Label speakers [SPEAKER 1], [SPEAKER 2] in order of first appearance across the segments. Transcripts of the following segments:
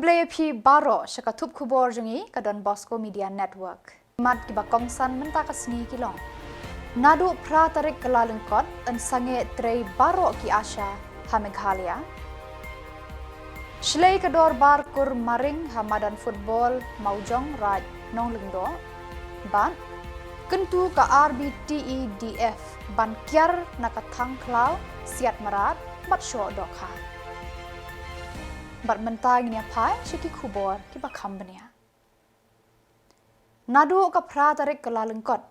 [SPEAKER 1] WP Baro Shakatup Kubor Jungi Kadon Bosco Media Network. Mat Kiba Kongsan Mentakasni Kilong. Nadu Pratarik Kalalengkot and Sange Trey Baro Ki Asha Hameghalia. Shlei Kador Barkur Maring Hamadan Football Maujong Raj Nonglingdo. Ban Kentu ka RBTEDF Ban Kiar Nakathang Klau Siat Marat Bat Sho Dokha. Bat mentang ni apa? Shiki kubor kiba kambania. Nadu ka pratarik kelalengkot.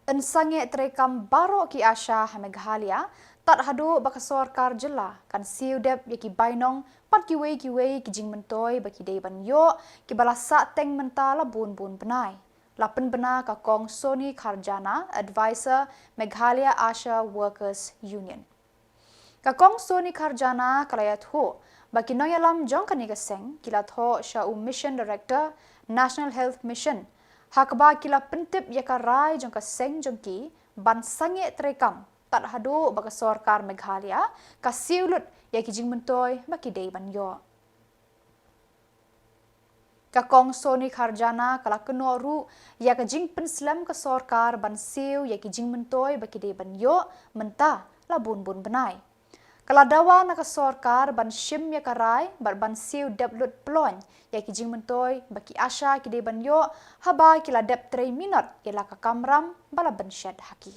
[SPEAKER 1] Ensange terekam baro ki Asha Hameghalia tat hadu bakasor karjela kan siudep yaki bainong pat kiwei ki jing mentoi baki deban yo ki balasa teng mentala bun benai. Lapen bena ka kong Soni Karjana advisor Meghalia Asha Workers Union. Ka kong Soni Karjana kalayat ho baki noyalam jong kaniga seng kilat ho sha mission director National Health Mission hakba kila pentip yaka rai jong ka seng jong ki ban sange terekam tat hadu baka sorkar Meghalia ka siulut yaki jing mentoi baki dei ban yo. Ka kong Soni Karjana kala kenoru yaka jing penslam ka sorkar ban siu yaki jing mentoi baki dei ban yo menta la bun benai. Kala dawa naka sorkar ban shim ya karai ban siu deblut plon ya ki jing mentoi baki Asha ki de ban yo haba kila dep 3 minut ila ka kamram bala ban shed haki.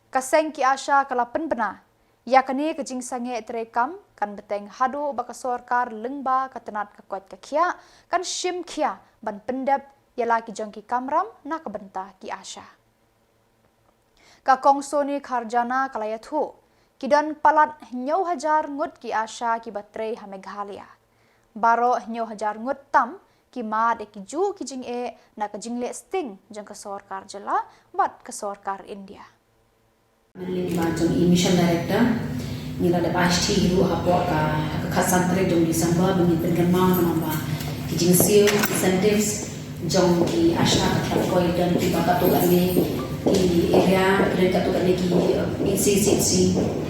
[SPEAKER 1] Kaseng ki Asha kala penbena ya kani ke jing sange terekam kan beteng hadu baka sorkar lengba katenat ka kwat ka kia kan shim kia ban pendep ya laki jong ki kamram na ka benta ki Asha. Ka kong Soni Karjana kala yathu Kidan palat nyau hajar ngut ki Asha ki batrei Hameghalia. Baro nyau hajar ngut tam ki mad ki ju ki jing e na ka jing le sting jang ka sorkar jela bat ka sorkar India.
[SPEAKER 2] Menjadi macam mission director nila da pasti hiru hapo ka khasantre jong December bini pergemang namba ki jing siu incentives jong ki Asha ka koi dan ki baka tu ani ki area kerja tu ani ki ECCC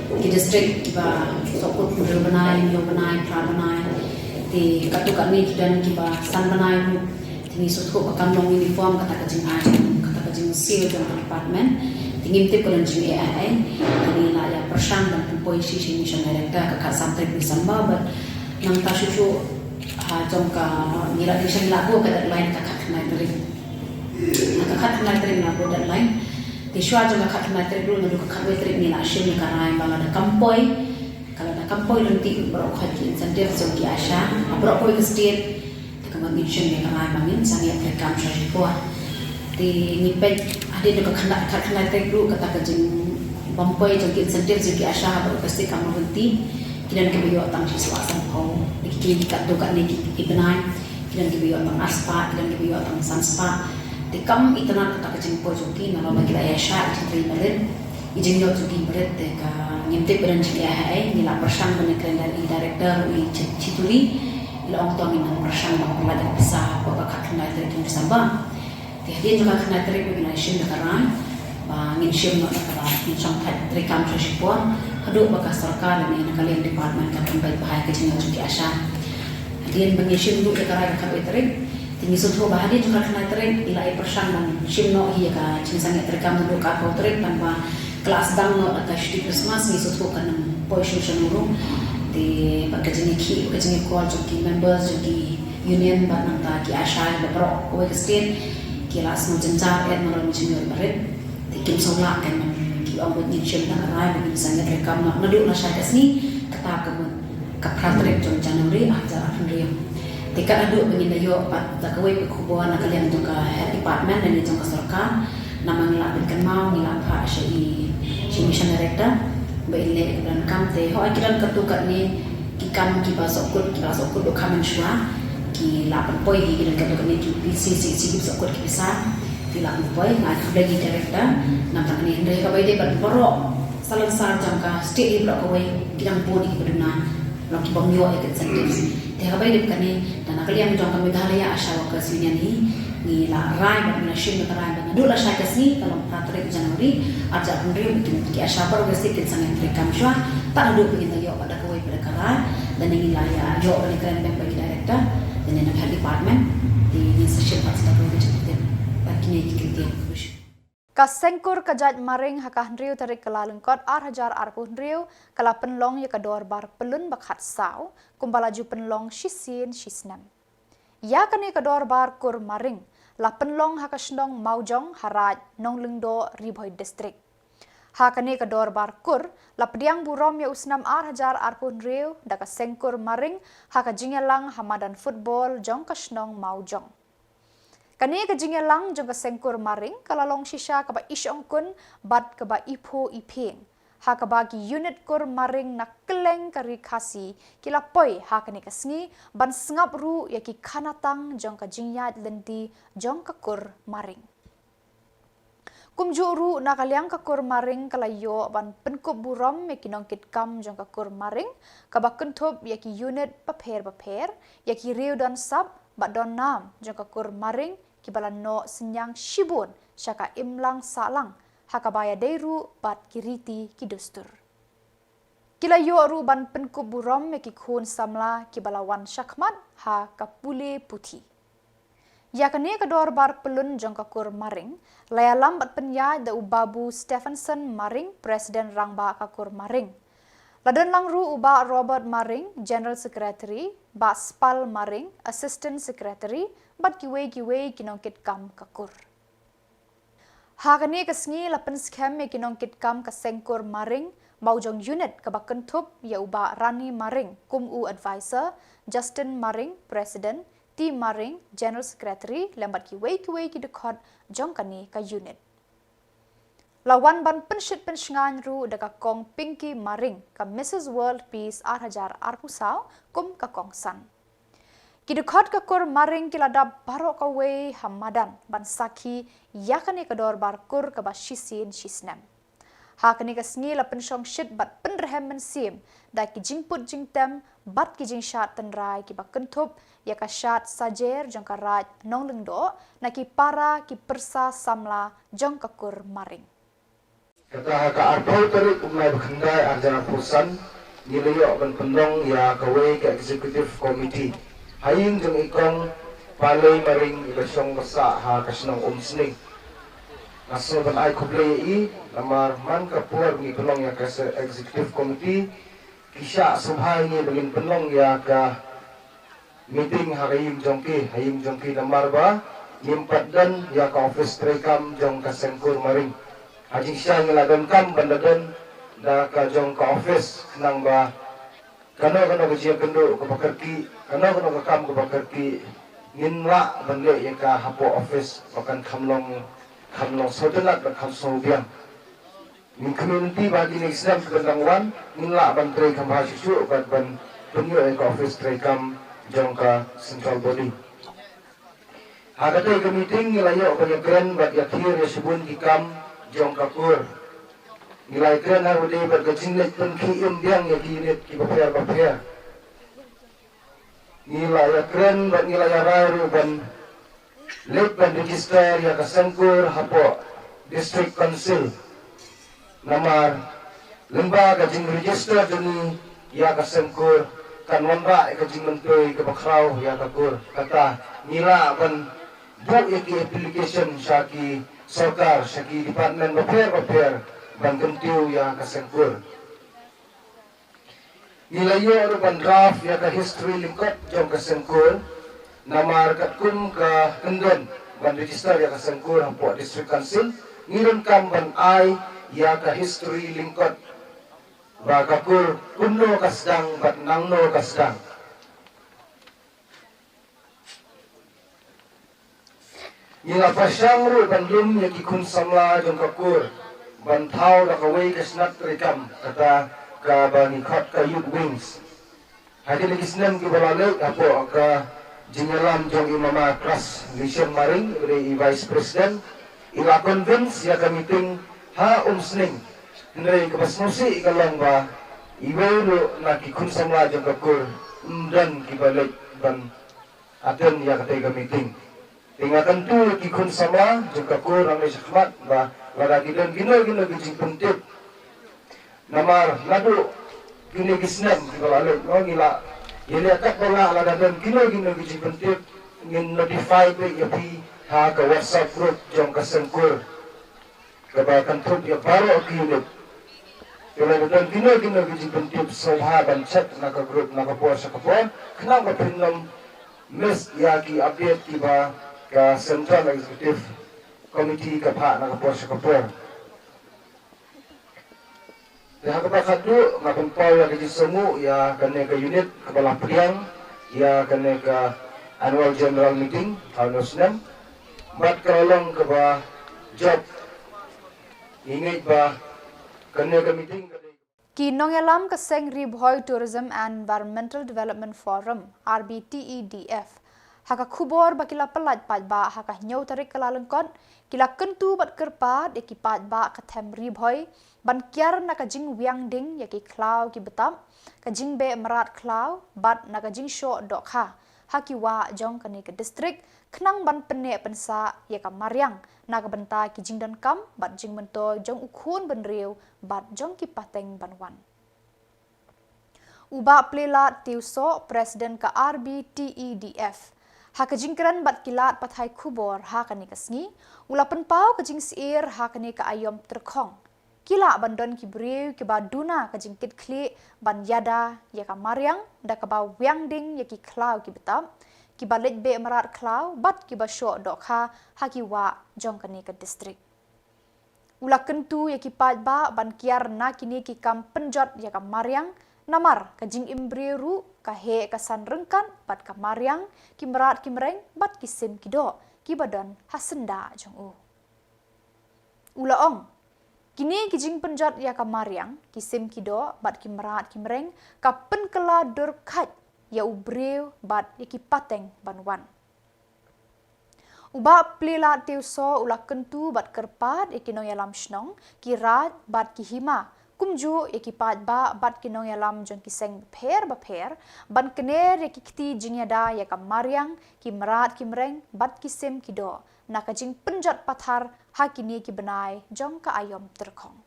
[SPEAKER 2] ki district ba sokut mudel banai yo banai pra banai ti katu kami dan ki ba san banai ru tingi sutko pakam long uniform kata kajing kata kajing seal dan department tingim tip kolan jing AI ni la ya persang dan poi si mission director ka sampai December but nang ta susu ha jong ka mira mission la ko ka deadline ka khatna teri ka khatna teri na ko deadline di shwa jong ka khatna teri dulu ndu ka khatwe teri ni la shim ka rai bala da kampoi kala da kampoi lenti bro khat incentive jong ki Asha bro ko ke state ka mission ni ka rai bangin sang ya ka kam sha ko di ni pe ade do ka khatna teri dulu kata ka jing kampoi jong ki incentive jong ki Asha bro ka state kam lenti kidan ke biyo tang si swasan ko ki ka do ka ni ki benai kidan ke biyo tang aspa kidan ke biyo tang sanspa di kam itana kata kacang pojoki nalo bagi la Asha itri beren ijeng yo joki beret de ka nyimte beren ji ai ni la persang bene kalendar i director i chituli ila ong to min persang ba pula da bisa ko ka khatna teri kin samba ti hadin juga khatna teri ko na shin da karan ba ngin shim no ka ba ni chong khat teri kam shipon hadu ba ka sarkar ni na kalian department ka pembai bahai ka jeng joki Asha hadin bangi shim du ka karai ka teri tinggi sutho bahadi juga kena tren ila ai persang dan shimno hi ka chinsang terekam do ka ko tren tanpa kelas dang no ka shti Christmas ni sutho kan poisho shanuru de bakajini ki bakajini call joki members joki union ba nang ta ki Asha ba pro ko state ki las no jenjar et no ram junior baret de kim songla kan ki ong ni shim na rai ba chinsang terekam no nadu na sha kasni kata ka pratrek jong January aja Februari tika adu bengin dayo pat takawai kubuan nakalian untuk department dan itu sarkar nama ngilapin kan mau ngilapa si mission director baile dan kamte ho akiran ketukat ni kikam ki basokut do kamen shwa ki lapan poi ki dan ketukat ni ki PCC basokut ki bisa ki lapan poi ngai lagi director nampak ni ndai ka baide ban poro salan sar jangka state block away kidang bodi ki beduna lok ki bangyo incentives tega bayi dekane dan kalian jong kami Meghalia Asha Workers Union ni la rai ba na shim na rai ba dula sha kasni kalau pratrek Januari aja pun dia bikin ki Asha baru gesti kin sang entry kam shwa ta adu bikin yo pada kawai pada kara dan yang wilayah yo oleh keren bank bagi director dan yang head department di session pas tak boleh cepat bagi kita
[SPEAKER 1] Kasengkur kajat maring hakahndriu tarik kelalengkot arhajar arpuhndriu kala penlong ya kador bar pelun bakhat sau kumbalaju penlong shisin shisnam. Ya kani kador bar kur maring la penlong hakasnong maujong haraj nong lengdo riboy distrik. Hakani kador bar kur la pediang burom ya usnam arhajar arpuhndriu da kasengkur maring hakajingelang hamadan football jong kasnong maujong. Kani kajingelang jong kasengkur maring kalalong shisha kaba isyong kun bat kaba ipo iping. Ha kaba ki unit kur maring nak keleng kari kasi kila poi ha kani kasngi ban sengap ru ya ki kanatang jong kajingyat lendi jong kakur maring. Kumju ru nakaliang kakur maring kalayo ban penkup burom ya ki nongkit kam jong kakur maring kaba kentup ya ki unit paper ya ki riu dan sab bat don nam jong kakur maring kibalan no senyang shibun syaka imlang salang hakabaya deiru bat kiriti kidustur. Kila yo ru ban penkup burom meki khun samla kibalawan syakmat ha kapule puti. Ya kene kedor bar pelun jong kakur maring layalam bat penya da ubabu Stephenson maring presiden rangba kakur maring. Ladon lang ru uba Robert Maring, General Secretary, ba Spal Maring, Assistant Secretary, bat kiwe kinongkit kam kakur. Hakani kasngi lapan scam kinongkit kam kasengkur Maring, maujong unit kabakentup ya uba Rani Maring, kumu advisor, Justin Maring, President, T Maring, General Secretary, lambat kiwe kidekot jong kani ka unit. Lawan ban pensyit pensyengan ru deka kong Pinky Maring ka Mrs. World Peace arhajar arpusau kum ka kongsan. Kidukot kakur maring kiladab barok kawe hamadan ban saki yakani kador barkur ka bashisin shisnam. Hakani kasngi la pensyong shit bat penrehem mensim da ki jingput jingtem bat ki jingshat tenrai ki bakentup ya ka shat sajer jong karaj nong lengdo na ki para ki persa samla jong kakur maring.
[SPEAKER 3] Kata ka arpau tarik umai bakandai arjana pusan nilayo ban pendong ya kawe ke executive committee haying jeng ikong palay maring ikasyong basa ha kasnong umsning naso ban ay kublay i lamar man kapuar ng pendong ya ka executive committee kisya subhay ni bagin pendong ya ka meeting haying jongki lamar ba nimpat dan ya ka office trekam jong kasengkur maring Hajing siya ngeladan kam bandadan da kajong ka office nang ba kano kajia kendo ka bakarki kano ka kam ka bakarki nginla bande ya ka hapo office bakan kamlong sodenat ban kam sobiang min community bagi ni Islam bandangwan nginla ban tre kam hasisu ban penyo ka office tre kam jong ka central body hagate ka meeting nilayo ka kren bat yakhir ya subun kikam jong kakur nilai keren haru deh bergejinlet pun kiim diang ya kinit ki baper nilai keren bat nilai raru ban late ban register ya kasengkur hapo district council namar lembaga jing register duni ya kasengkur kan wamba kajing mentoy ke bakraw ya kakur kata nila ban bu ya ki application syaki Sokar segi departemen baper ban kentiu ya kasengkur. Nilayo ban draft ya ka history lingkot jong kasengkur namar katkum ka kendon ban register ya kasengkur hampo district council ngiron kam ban ai ya ka history lingkot ba kakur kuno kasdang bat nangno kasdang. Nila pasyang ru bandum ya kikun samla jong kakur bantau da kawai kasnat rekam kata ka bangikot ka youth wings hadi lagi senam ki balalek apo ka jingalam jong imama klas mission maring ri vice president ila convince ya ka meeting ha umsning ndai ka basnosi ikalang ba iwero na kikun samla jong kakur dan kibalik ban aten ya ka meeting tinggalkan tu kikun sama juga kurang isakmat bah lada kita gino gijing pentit namar ladu kini kisnem kalau alek ngila ini tak bola ala dan kini kijing penting ingin notify pe yapi ha ke WhatsApp group jong ka sengkur kebakan tuh ya baru kini kalau dan kini kijing penting soha dan chat nak grup nak puasa kapon kenapa pinam mes yaki update tiba ke Central Executive Committee ke pak nak puasa kapon. Ya kepada tu ngapampau ya kerja semu ya kena ke unit kepala priang ya kena ke annual general meeting tahun 6 mat kerolong ke bah job ingat bah kena ke meeting
[SPEAKER 1] Kinong yalam keseng Ribhoy Tourism and Environmental Development Forum RBTEDF haka kubor bakila pelat pat ba haka nyau tarik kelalengkot kila kentu bat kerpat eki pat ba katem Ribhoy ban kiar nakajing wiang ding yaki klau ki betam kajing be merat klau bat nakajing sho dokha haki wa jong kani ke distrik kenang ban pene pensa yaka mariang naga benta ki jing dan kam bat jing mento jong ukhun ben riu bat jong ki pateng banwan uba plela tiuso presiden ka RBTEDF hakajing kran bat kilat pathai kubor hakani kasngi ulapan pau kajing siir hakani ka ayom terkhong kila bandon ki briu ki baduna kajing kit kli ban yada yaka mariang da ka ba wiang ding yaki klau ki betam ki balet be marat klau bat ki ba sho dokha haki wa jong kani ka distrik ula kentu yaki pat ba ban kiar na kini ki kam penjot yaka mariang namar kajing imbriru ka he ka san rengkan bat ka mariang ki merat ki mereng bat ki sim ki do ki badan hasenda jong u ula ong kini kijing penjat ya ka mariang ki sim ki do bat ki merat ki mereng ka pen kala dur khat ya ubreu bat ki pateng banwan uba plila teuso ula kentu bat kerpat ikinong yalam snong ki rat bat ki hima kumju ikipat ba bat kinong yalam jong kiseng bapher ban kener yaki kiti jinyada yaka mariang ki merat ki mereng bat kisim kido nakajing penjat pathar hakini ki benai jong ka ayom terkong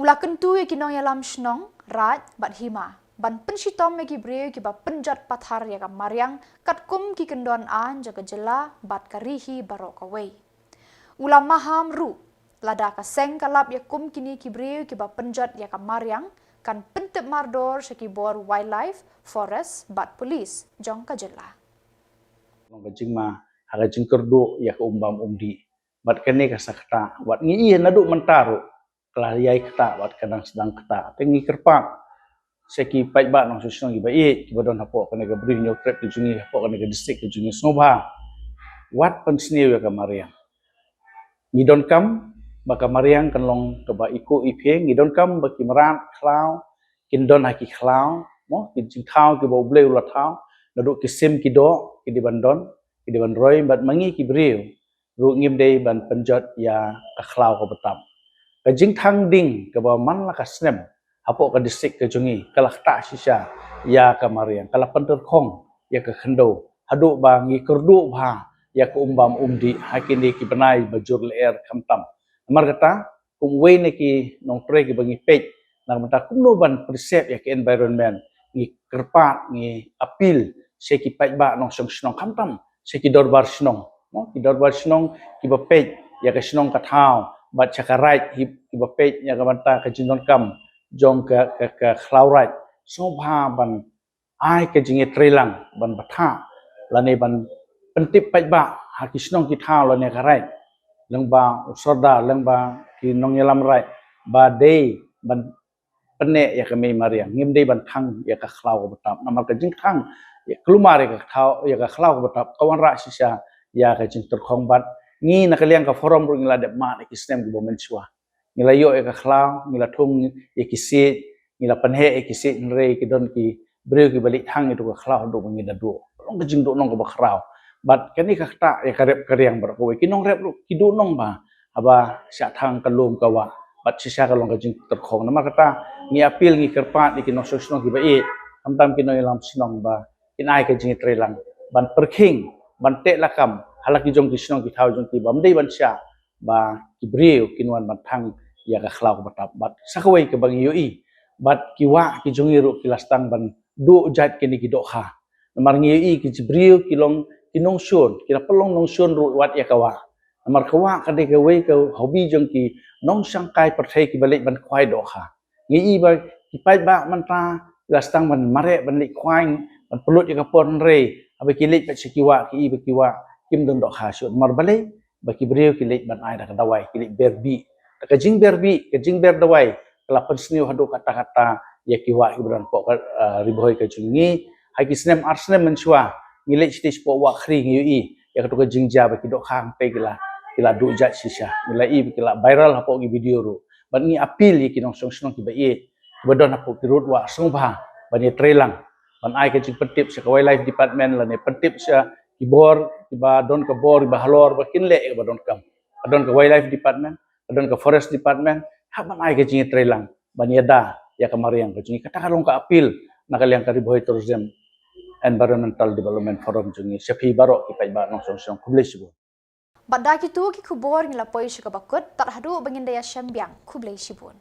[SPEAKER 1] ula kentu ikinong yalam snong rat bat hima ban penshitom yaki breu ki ba penjat pathar yaka mariang katkum ki kendon an jaga jela bat karihi barok away ula maham ru lada ka seng kalap ya kum kini kibriu ki ba penjat ya ka mariang kan pentep mardor seki bor wildlife forest bat police jong ka jela
[SPEAKER 4] long kajing ma haga jing kerdu ya ka umbam umdi bat kene ka sakta wat ngi iya nadu mentaru kelah yai kata wat kadang sedang kata tengi kerpak seki pai ba nong susno gi ba ki badon hapo kene ka bring yo trap ki jungi hapo kene ka district ki jungi snobha wat pensni ya ka mariang ngidon kam baka mariang kanlong keba iko ipe ngidon kam baki merat klau kindon haki klau mo kijing kau ki bo ble ula tau nadu kisim kido ki di bandroy bat mangi ki briu ru ngim dei ban penjot ya ka klau ko betam kajing thang ding keba man la ka snem hapo ka distrik ke jungi kalah ta sisa ya ka mariang kalah pentur khong ya ka khendo hadu ba ngi kerdu ba ya ka umbam umdi hakini ki benai bajur leer kamtam Amar kata, kung way na ki nong pre ki bangi page, nang mata kung no ban percep ya ki environment, ngi kerpat, ngi apil, siya ki page ba nong siyong sinong kamtam, siya ki dorbar sinong, no? Ki dorbar sinong, ki ba page, ya ka sinong kathaw, bat siya ka right, ki ba page, ya ka mata ka jindon kam, jong ka klaw right, so ba ban, ay ka jingi trilang, ban batha, lani ban pentip page ba, ha ki sinong ki thaw, lani ka right, lengba usoda lengba ki nong yalam rai ba dei ban pene ya kami mariang ngim dei ban thang ya ka khlau betap namar ka jing thang ya kelumar ya ka thau ya ka khlau betap kawan ra sisa ya ka jing terkhong bat ngi nakaliang ka forum ru ngila de ma ki stem go mensua ngila yo ya ka khlau ngila thung ya ki se ngila panhe ya ki se nre ki don ki breu ki balik thang itu ka khlau do ngida do long ka jing do nong ka ba khrau bat kani ka ta ya karep karyang bar ko kinong rep lu kidu nong ba aba sya thang kalum kawa bat sisa kalong ka jing terkhong nama kata ngi apil ngi kerpat ni kinong sosno ki ba e amtam kinong ilam sinong ba kinai ka jing trelang ban perking ban te lakam halaki jong ki sinong ki thau jong ki bam dei ban sya ba ki breu kinwan ban thang ya ka khlau batap bat sakawai ka bang yoi bat kiwa ki jongiru kilastang ban do jat kini ki dokha namar ngi ki jibril kilong kinong shun kila pelong nong shun ru wat ya kawa namar kawa kade ke wei ke hobi jong ki nong sangkai perthai ki balik ban khwai dokha ngi ba ki pai ba manta kilastang ban mare ban lik khwai ban pelut ya kapon re abe kilik pat sikiwa ki ba kiwa kim dong dokha shun mar balik ba kibril kilik ban ai dak dawai kilik berbi kajing berbi kajing ber dawai kelapan seni hadu kata-kata ya kiwa ibran pok riboy ka jungi hai kisnem arsnem menchua ngilek stis po wa khri ngi ya katu ka jingja ba kidok khang pe kila du jat sisa nilai kila viral hapo gi video ru ban ngi apil yi kinong song song ki ba bodon hapo kirut wa sungba ban ye trelang ban ai ka jing petip sa wildlife department la ne petip sa kibor ba don ka bor ba halor ba kinle ba don kam ka wildlife department don ka forest department haban ai ka jing trelang ban yada ya kamariang ka jing kata kalong ka apil nakaliang ka riboy tourism environmental development forum jungi sepi barok ki pai ba nong song song publish bu
[SPEAKER 1] Badaki tu ki kubor ngila poi shikabakut tar hadu bangin daya syambiang kublai shibun.